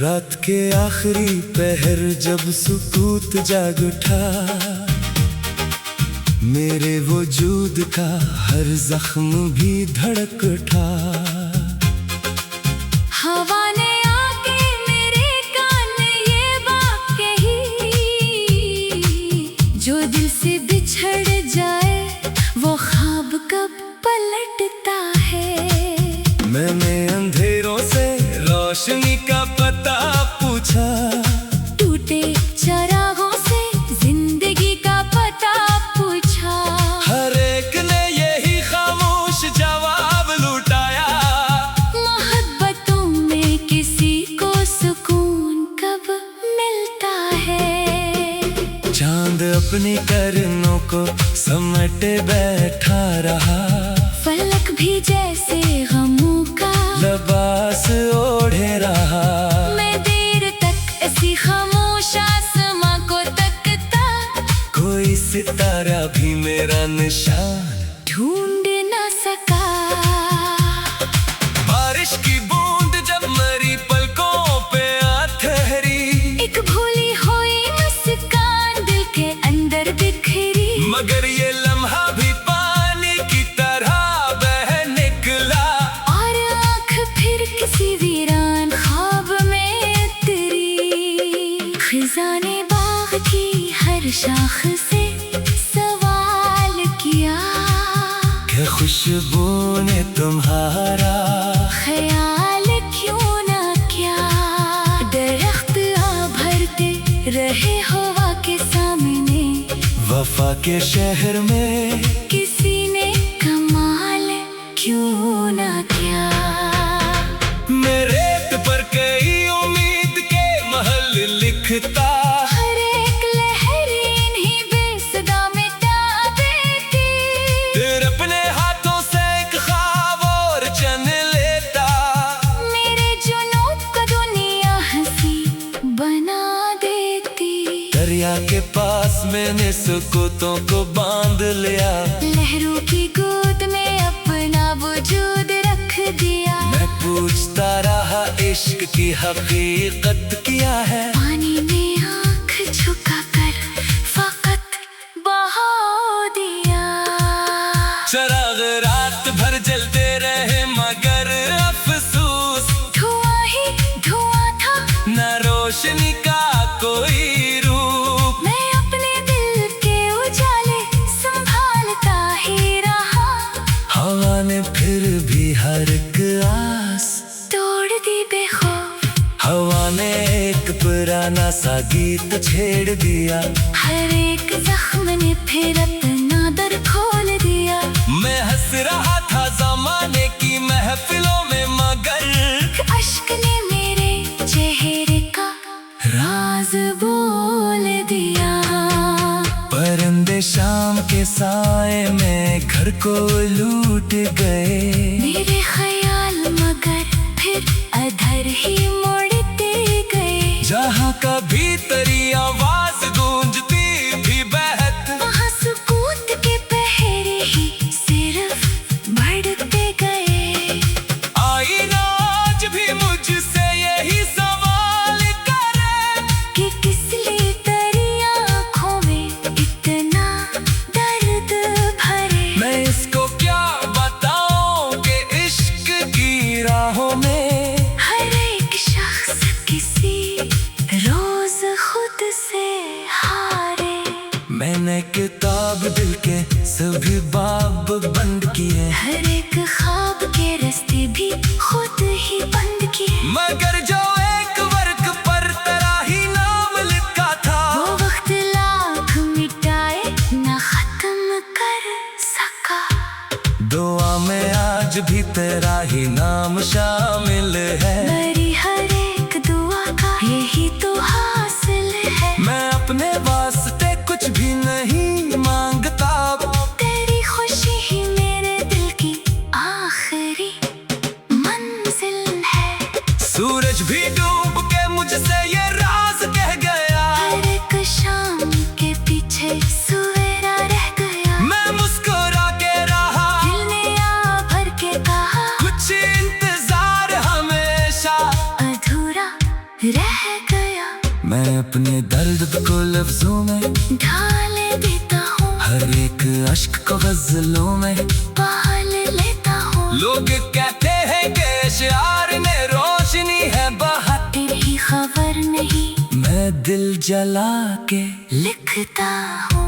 रात के आखिरी पहर जब सुकूत जाग उठा, मेरे वजूद का हर जख्म भी धड़क उठा। हवा ने आके मेरे कान में ये बात कही, जो दिल से बिछड़ जाए वो ख्वाब कब पलटता है। मैंने अंधेरों से रोशनी का पता पूछा, टूटे चरागों से जिंदगी का पता पूछा। हर एक ने यही खामोश जवाब लुटाया, मोहब्बतों में किसी को सुकून कब मिलता है। चांद अपनी किरणों को समेटे बैठा रहा, फलक भी जैसे गमों का लिबास ओढ़े रहा। मैं देर तक ऐसी खामोश आसमां को तकता, कोई सितारा भी मेरा निशान ढूंढ न सका। बारिश की बूंद जब मेरी पलकों पे आ ठहरी, एक भूली हुई मुस्कान दिल के अंदर बिखरी। मगर ये लम्हा भी पानी की तरह बह निकला, और आँख फिर किसी वीरान ख्वाब में तेरी। खिज़ाने बाग की हर शाख से सवाल किया, क्या खुशबू ने तुम्हारा ख्याल क्यों ना किया। दरख्त आ भरते रहे हवा के सामने, वफा के शहर में किसी ने कमाल क्यों ना किया। मेरे पर कई उम्मीद के महल लिखता, हर एक लहर इन्हीं बेसदा मिटा देती। फिर अपने हाथों से एक ख्वाब और चन लेता, मेरे जुनून को दुनिया हंसी बना देती। दरिया के पास मैंने सुकूतों को बांध लिया, लहरों की गोद में अपना वजूद रख दिया। मैं पूछता रहा इश्क की हकीकत क्या है। पानी में आँख झुका कर फकत बहा दिया। चराग रात भर जलते रहे मगर अफसोस, धुआं ही धुआं था, न रोशनी का कोई रूप। मैं अपने दिल के उजाले संभालता ही रहा। हवा ने फिर भी हर एक आस तोड़ दी बेखौफ, हवा ने एक पुराना सा गीत छेड़ दिया। हर एक जख्म ने फिर अपना दर खोल दिया। मैं हंस रहा था ज़माने की महफिलों में, मगर अश्क ने मेरे चेहरे का राज बोल दिया। परिंदे शाम के साए में घर को लूट गए, मेरे ख्याल मगर फिर अधर ही मुड़ते गए। जहाँ कभी तेरी आवाज गूंजती थी बहत, वहाँ सुकूत के पहरे ही सिर्फ बढ़ते गए। आईना आज भी मुझसे यही सवाल करे, कि किस लिए तेरी आँखों में इतना दर्द भरे। मैं इसको क्या बताऊं कि इश्क की राहों में हर एक शख्स किसी रोज खुद से हारे। मैंने किताब दिल के सभी बाब बंद किए, हर एक ख्वाब के रास्ते भी खुद ही बंद किए। मगर जो एक वर्क पर तेरा ही नाम लिखा था, वो वक्त लाख मिटाए न खत्म कर सका। दुआ में आज भी तेरा ही नाम शामिल है। मेरी हर एक दुआ का यही तो हासिल है। मैं अपने वास्ते कुछ भी नहीं मांगता, तेरी खुशी ही मेरे दिल की आखिरी मंजिल है। सूरज भी डूब के मुझसे ये राज कह गया, हर एक शाम के पीछे सवेरा रह गया। मैं मुस्कुरा के रहा, दिल ने आ भर के कहा, कुछ इंतजार हमेशा लफ्जों में ढाल देता हूँ, हर एक अश्क को गजलों में पाल लेता हूँ। लोग कहते हैं कि शायर ने रोशनी है बहा, तेरी खबर नहीं मैं दिल जला के लिखता हूँ।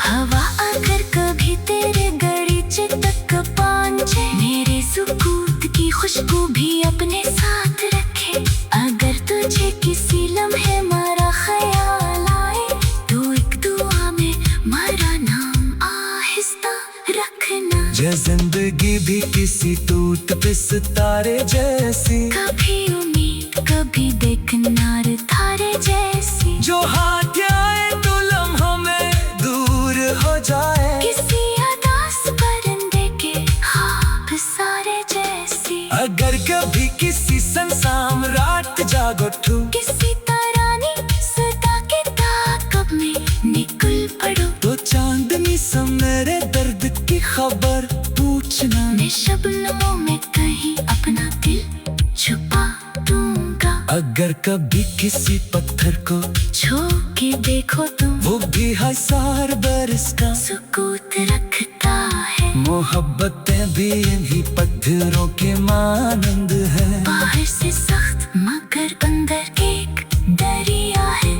हवा अगर कभी तेरे गलीचे तक पहुंचे, मेरे सुकूत की खुशबू भी अपने साथ रखे। अगर तुझे किसी लम्हे मेरा ख्याल आए, तो एक दुआ में मेरा नाम आहिस्ता रखना। जे जिंदगी भी किसी टूट पे सितारे जैसी, कभी उम्मीद कभी देखना तारे जैसी। जो हाथ आए तो लम्हों में दूर हो जाए, किसी अदास परिंदे के ख्वाब सारे जैसी। अगर कभी किसी सम्राट जाग उठूं, किसी तरानी सदा के ताकब में निकल पड़ो, तो चांदनी से मेरे दर्द की खबर पूछना। मैं शबनमों में कहीं अपना दिल छुपा दूंगा। अगर कभी किसी पत्थर को छू के देखो तुम, वो भी हजार बरस का सुकूत रखता है। मोहब्बतें भी इन्हीं पत्थरों के मानंद है। बाहर से सख्त मगर अंदर एक दरिया है।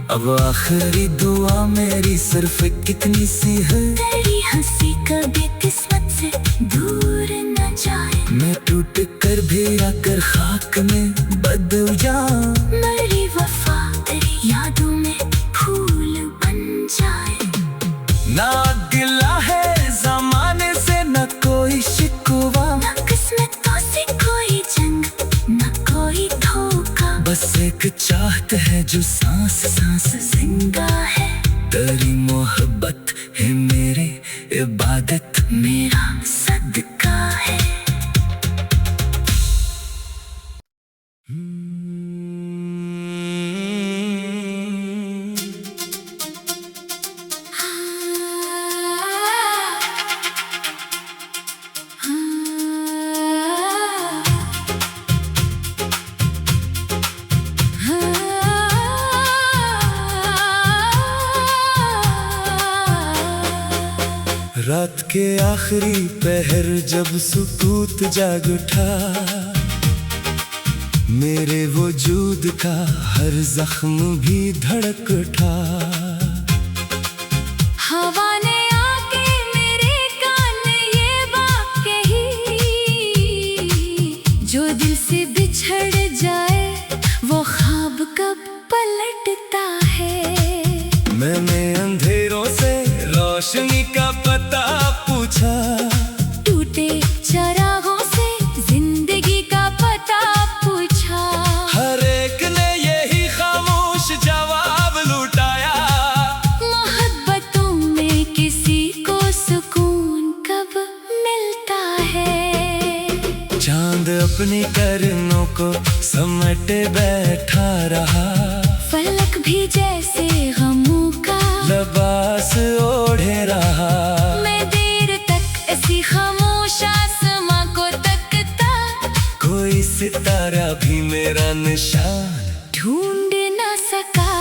अब आखिरी दुआ मेरी सिर्फ कितनी सी है, तेरी हंसी कभी किस्मत से दूर न जाए। मैं टूट कर भी आकर खाक में बदल जाऊं, मेरी वफा तेरी यादों में फूल बन जाए। ना गिला है जमाने से न कोई शिकवा, न किस्मतों से कोई जंग न कोई धोखा। बस एक चाहत है जो सांस सांस जिंदा है। तेरी मोहब्बत है मेरी इबादत, मेरा सदका है। रात के आखिरी पहर जब सुकूत जाग उठा, मेरे वजूद का हर जख्म भी धड़क उठा। हवा ने आके मेरे कान में ये बात कही, जो दिल से बिछड़ जाए वो ख्वाब कब पलटता है। मैंने अंधेरों से रोशनी का पता पूछा, टूटे चरागों से जिंदगी का पता पूछा। हर एक ने यही खामोश जवाब लुटाया। मोहब्बतों में किसी को सुकून कब मिलता है। चांद अपनी किरणों को समेटे बैठा रहा, फलक भी जैसे गमों का लिबास ओढ़े रहा। मैं देर तक ऐसी खामोश आसमां को तकता, कोई सितारा भी मेरा निशान ढूंढ न सका।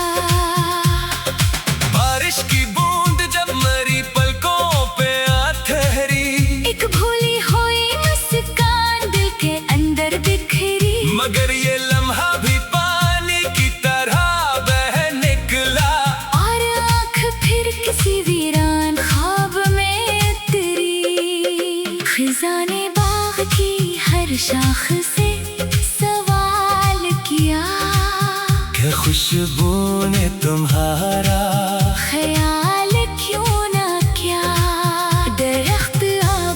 बारिश की बूंद जब मेरी पलकों पे आ ठहरी, एक भूली हुई मुस्कान दिल के अंदर बिखरी। मगर ये लम्हा भी पानी की तरह बह निकला, और आँख फिर किसी वीरान ख्वाब में उतरी। खिजाने बाग की हर शाख से सवाल किया, क्या खुशबू ने तुम्हारा ख्याल क्यों ना किया। दरख्त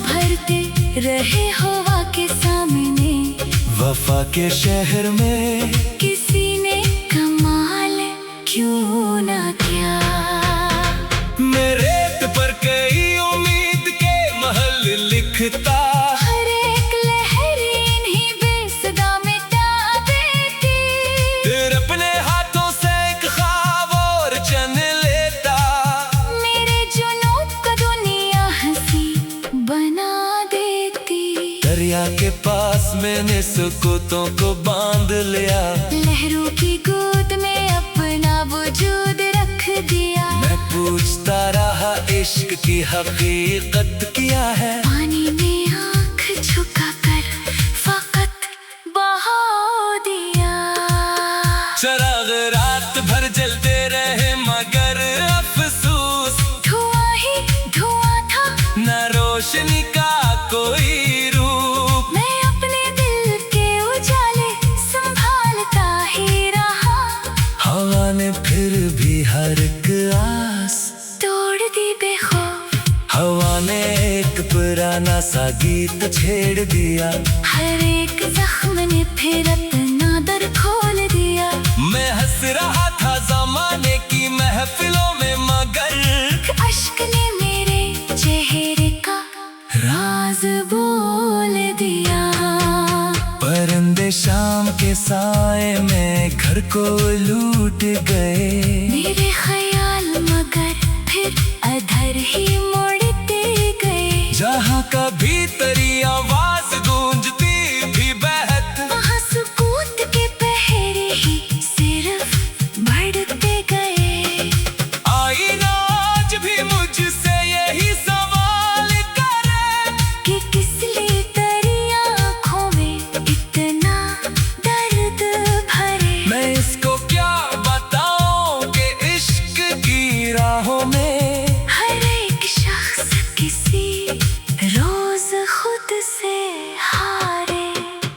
भरते रहे हवा के सामने, वफा के शहर में किसी ने कमाल क्यों ना किया। मेरे पर कई उम्मीद के महल लिखता, हर एक लहर इन्हीं बेसदा मिटा देती। फिर अपने हाथों से एक ख्वाब और चन लेता। मेरे जुनून को दुनिया हंसी बना देती। दरिया के पास मैंने सुकूतों को बांध लिया, लहरों की गोद में अपना वजूद रख दिया। मैं पूछता रहा इश्क की हकीकत क्या है। पानी में आंख झुकाकर फकत बहा दिया। चराग रात भर जलते रहे मगर अफसोस धुआं ही धुआं था, न रोशनी का कोई रूप। मैं अपने दिल के उजाले संभालता ही रहा। हवा ने फिर भी हर एक आस तोड़ दी बेखौफ, हवा ने एक पुराना सा गीत छेड़ दिया। हर एक जख्म ने फिर अपना दर खोल दिया। मैं हंस रहा था जमाने की महफिलों में मगर अश्क ने मेरे चेहरे का राज बोल दिया। परिंदे शाम के साए में घर को लूट गए। मेरे ख्याल मगर फिर अधर ही मुड़ते गए। जहाँ कभी तेरी आवाज गूंजती थी बहत, वहाँ सुकूत के पहरे ही सिर्फ बढ़ते गए। आईना आज भी मुझसे यही सवाल करे कि किस लिए तेरी आँखों में इतना दर्द भरे। मैं इसको क्या बताऊं कि इश्क की राहों में हर एक शख्स किसी रोज खुद से हारे।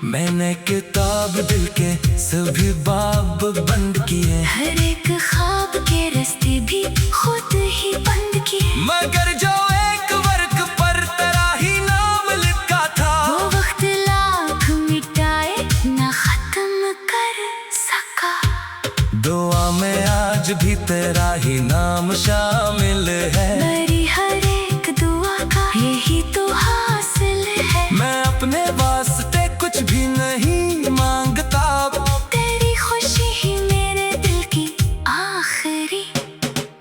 मैंने किताब दिल के सभी बाब बंद किए। हर एक ख्वाब के रास्ते भी खुद ही बंद किए। मगर जो एक वर्क पर तेरा ही नाम लिखा था, वो वक्त लाख मिटाए न खत्म कर सका। दुआ में आज भी तेरा ही नाम शामिल है। मेरी हर एक दुआ का यही तो हासिल है। मैं अपने वास्ते कुछ भी नहीं मांगता, तेरी खुशी ही मेरे दिल की आखिरी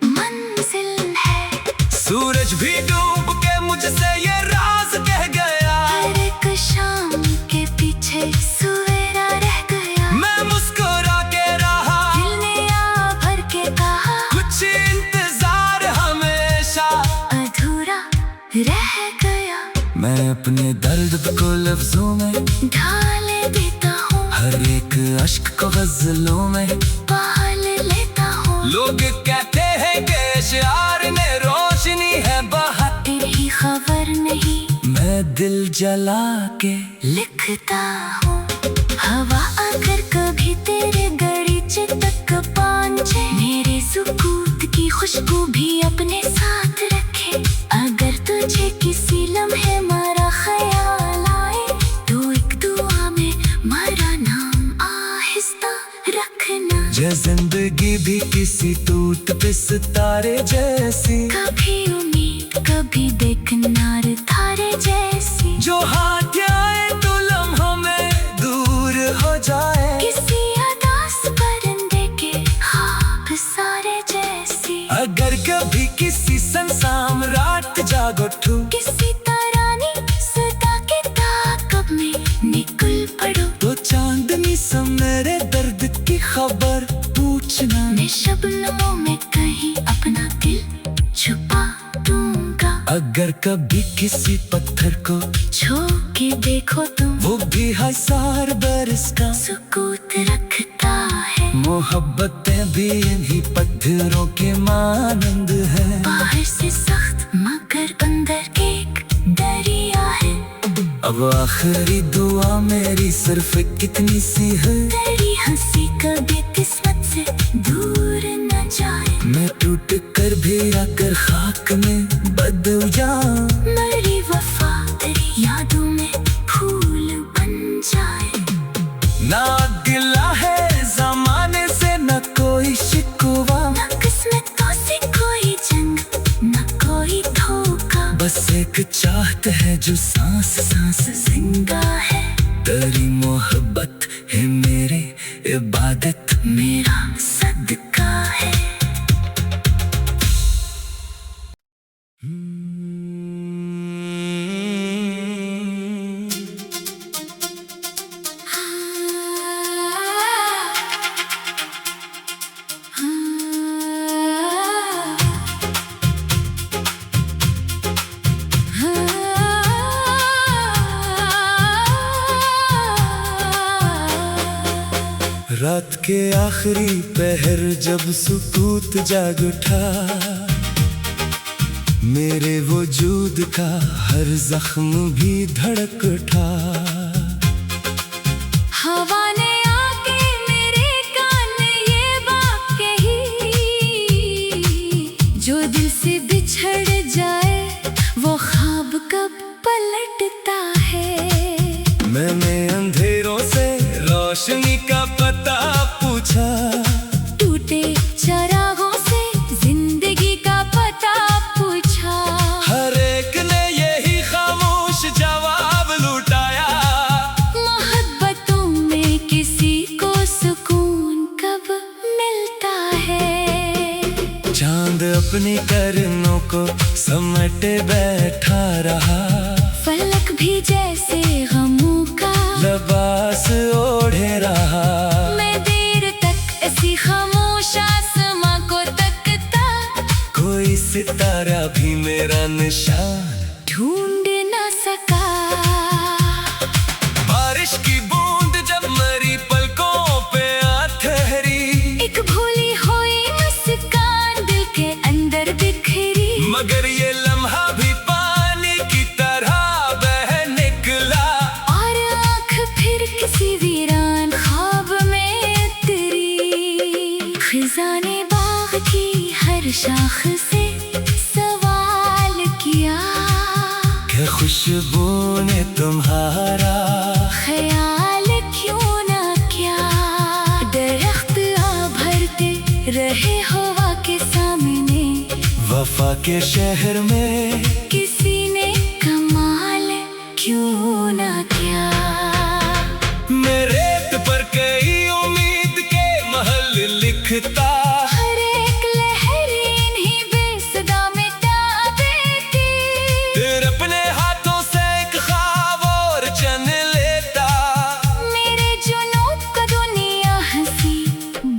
मंजिल है। सूरज भी डूब के मुझसे ये राज कह गया। हर एक शाम के पीछे सवेरा रह गया। मैं मुस्कुरा के रहा, दिल ने आ भर के कहा कुछ इंतजार हमेशा अधूरा रह गया। मैं अपने दर्द को लफ्जों में ढाल देता हूँ, हर एक अश्क को गजलों में पाल लेता हूँ। लोग कहते हैं कि शार ने रोशनी है बहुत, फिर ही खबर नहीं मैं दिल जला के लिखता हूँ। हवा अगर कभी तेरे गलीचे तक पहुँचे, मेरे सुकूत की खुशबू भी अपने साथ रखे। अगर तुझे किसी लम्हे मारा ख्याल आए, तो एक दुआ में मेरा नाम आहिस्ता रखना। ये जिंदगी भी किसी टूट पे सितारे जैसी, कभी उम्मीद कभी देखना तारे जैसी। जो हाथ आए तो लम्हों में दूर हो जाए। किसी अदास परिंदे के ख्वाब सारे जैसी। अगर कभी किसी संसाम रात जाग उठूं, किसी तरानी सदा के ताकब में निकल पड़ो, तो चांदनी सा मेरे दर्द की खबर पूछना। मैं शबनमों में कहीं अपना दिल छुपा दूंगा। अगर कभी किसी पत्थर को छू के देखो तुम, वो भी हजार बरस का सुकूत रखता है। मोहब्बतें भी इन्हीं पत्थरों के मानंद है। बाहर से सख्त मगर अंदर एक दरिया है। अब आखिरी दुआ मेरी सिर्फ कितनी सी है, तेरी हंसी कभी किस्मत से दूर न जाए। मैं टूट कर भी आकर खाक में बदल जाऊं। मेरी वफा तेरी यादों में फूल बन जाए। ना गिला है जमाने से न कोई शिकवा, न किस्मतों से कोई जंग न कोई धोखा। बस एक चाहत है जो सांस सांस जिंदा है। तेरी मोहब्बत है मेरी इबादत, मेरा सदका है। के आखिरी पहर जब सुकूत जाग उठा, मेरे वजूद का हर जख्म भी धड़क उठा। हवा ने आके मेरे कान में ये बात कही, जो दिल से बिछड़ जाए वो ख्वाब कब पलटता है। मैंने अंधेरों से रोशनी का पता पूछा, टूटे चरागों से जिंदगी का पता पूछा। हर एक ने यही खामोश जवाब लुटाया, मोहब्बतों में किसी को सुकून कब मिलता है। चांद अपनी किरणों को समेटे बैठा रहा, फलक भी जैसे गमों का लिबास ओढ़े रहा। मैं देर तक ऐसी खामोश आसमां को तकता, कोई सितारा भी मेरा निशान ढूंढ न सका। बारिश की बूंद जब मेरी पलकों पे आ ठहरी, एक भूली हुई मुस्कान दिल के अंदर बिखरी। मगर ये लम्हा भी पानी की तरह बह निकला, और आँख फिर किसी वीरान ख्वाब में तेरी। खिज़ाने बाग की हर शाख से सवाल किया, कि खुशबू ने तुम्हारा ख्याल क्यों ना किया। दरख्त आ भरते रहे हवा के सामने, वफा के शहर में किसी ने कमाल क्यों ना किया। मैं रेत पर कई उम्मीद के महल लिखता, हर एक लहर इन्हीं बेसदा मिटा देती। फिर अपने हाथों से एक ख्वाब और चन लेता, मेरे जुनून को दुनिया हंसी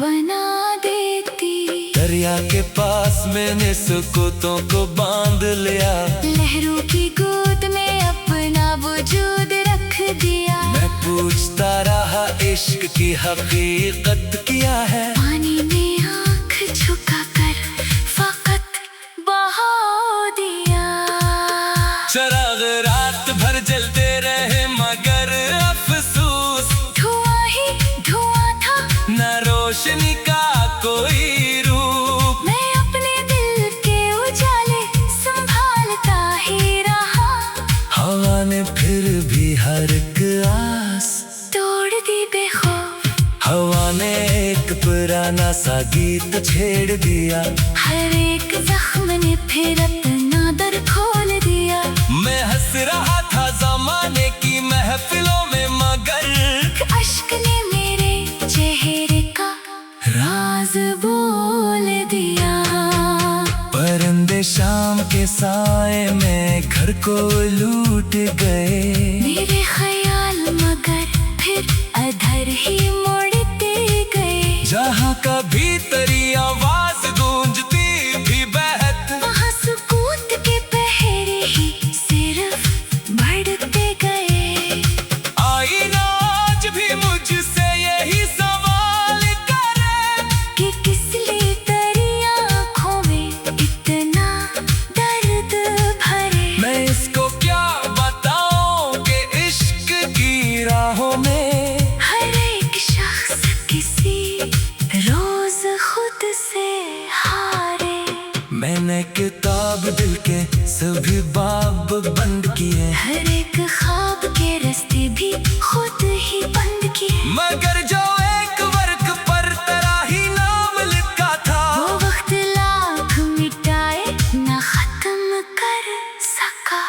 बना देती। दरिया के पास मैंने सुकूतों को बांध लिया, लहरों की गोद में अपना वजूद रख दिया। मैं पूछता रहा इश्क की हकीकत क्या है। पानी में आँख झुका कर फकत बहा दिया। चराग रात भर जलते रहे मगर अफसोस, धुआं ही धुआं था, न रोशनी का कोई रूप। मैं अपने दिल के उजाले संभालता ही रहा। हवा ने फिर भी हर एक आस तोड़ दी बेखौफ, हवा ने एक पुराना सा गीत छेड़ दिया। हर एक जख्म ने फिर अपना दर खोल दिया। मैं हंस रहा था जमाने की महफिलों में, मगर अश्क ने मेरे चेहरे का राज बोल दिया। परिंदे शाम के साए में घर को लूट गए, मेरे ख्याल मगर फिर अधर ही मुड़ते गए। जहाँ कभी तेरी आवाज गूंजती भी बहत, वहाँ सुकूत के पहरे ही सिर्फ बढ़ते गए। आईना आज भी मुझसे यही सवाल करे, कि किस लिए तेरी आँखों में इतना दर्द भरे। मैं इसको क्या बताऊं कि इश्क की राहों में हर एक शख्स किसी रोज खुद से हारे। मैंने किताब दिल के सभी बाब बंद किए, हर एक ख्वाब के रास्ते भी खुद ही बंद किए। मगर जो एक वर्क पर तेरा ही नाम लिखा था, वो वक्त लाख मिटाए ना खत्म कर सका।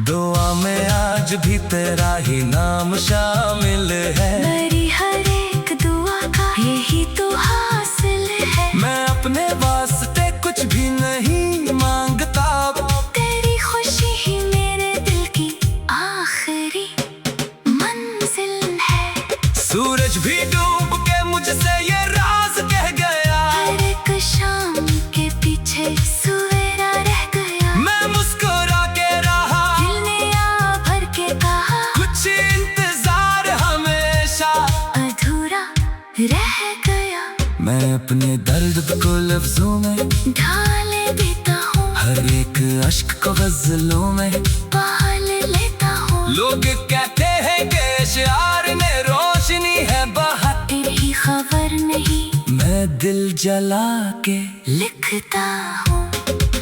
दुआ में आज भी तेरा ही नाम शामिल है। मेरी हर एक दुआ का यही तो हासिल है। मैं अपने वास्ते कुछ भी नहीं मांगता, तेरी खुशी ही मेरे दिल की आखिरी मंजिल है। सूरज भी डूब के मुझसे ये राज कह गया, हर एक शाम के पीछे सवेरा रह गया। मैं मुस्कुरा के रहा, दिल ने आ भर के कहा, कुछ इंतजार हमेशा मैं अपने दर्द को लफ्जों में ढाल देता हूँ, हर एक अश्क को गजलों में पाल लेता हूँ। लोग कहते हैं कि शियार ने रोशनी है बहुत, तेरी खबर नहीं मैं दिल जला के लिखता हूँ।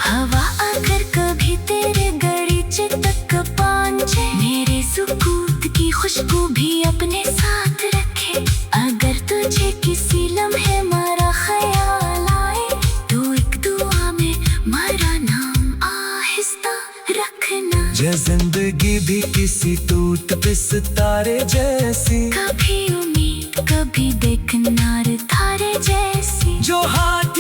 हवा अगर कभी तेरे गलीचे तक पहुंचे, मेरे सुकूत की खुशबू भी अपने साथ रखे। अगर तुझे किसी लम्हे मेरा ख्याल आए, तो एक दुआ में मेरा नाम आहिस्ता रखना। जे जिंदगी भी किसी टूट पे सितारे जैसी, कभी उम्मीद कभी देखना तारे जैसी। जो हाथ